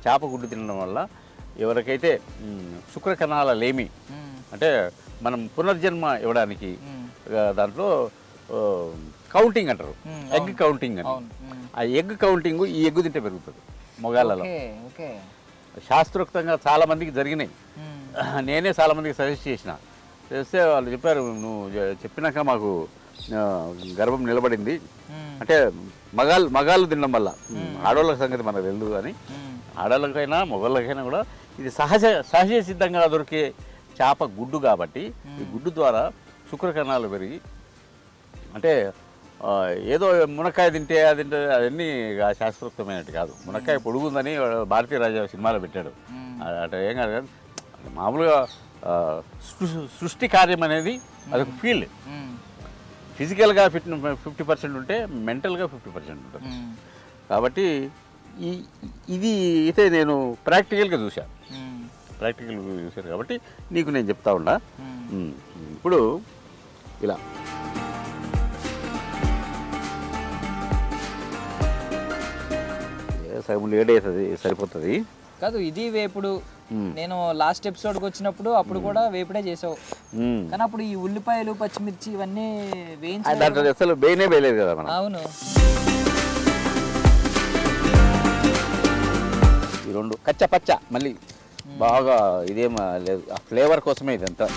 చేప గుడ్డు తినడం వల్ల ఎవరికైతే శుక్రకణాల లేమి అంటే మనం పునర్జన్మ ఇవ్వడానికి దాంట్లో కౌంటింగ్ అంటారు, ఎగ్ కౌంటింగ్ అని. ఆ ఎగ్ కౌంటింగ్ ఈ ఎగ్గు తింటే పెరుగుతుంది మొగాళ్ళలో. శాస్త్రోక్తంగా చాలామందికి జరిగినాయి. నేనే చాలామందికి సజెస్ట్ చేస్తే వాళ్ళు చెప్పారు, నువ్వు చెప్పినాక మాకు గర్భం నిలబడింది. అంటే మగాళ్ళు తినడం వల్ల, ఆడవాళ్ళ సంగతి మనకు తెలియదు కానీ ఆడవాళ్ళకైనా మగవాళ్ళకైనా కూడా ఇది సహజ సిద్ధంగా దొరికే చేప గుడ్డు కాబట్టి ఈ గుడ్డు ద్వారా శుక్రకణాలు పెరిగి, అంటే ఏదో మునక్కాయ తింటే అవన్నీ శాస్త్రోక్తమైనట్టు కాదు. మునక్కాయ పొడుగుందని భారతీయ రాజా సినిమాలో పెట్టాడు. అట్లా ఏం కాదు కానీ మామూలుగా సృష్టి కార్యం అనేది అదొక ఫీల్డ్. ఫిజికల్గా 50% ఉంటే మెంటల్గా 50% ఉంటుంది. కాబట్టి ఇది అయితే నేను ప్రాక్టికల్గా చూశాను కాబట్టి నీకు నేను చెప్తా ఉన్నా. ఇప్పుడు ఇలా సగం లేట్ అవుతుంది, సరిపోతుంది కాదు. ఇది వేపుడు. నేను లాస్ట్ ఎపిసోడ్కి వచ్చినప్పుడు అప్పుడు కూడా వేపుడే చేసావు, కానీ అప్పుడు ఈ ఉల్లిపాయలు పచ్చిమిర్చి ఇవన్నీ వేయించి దాంట్లో అసలు వేయలేదు కదా మనం. అవును. ఈ రెండు కచ్చ పచ్చ మళ్ళీ బాగా ఇదేం లేదు, ఆ ఫ్లేవర్ కోసమే ఇదంతా.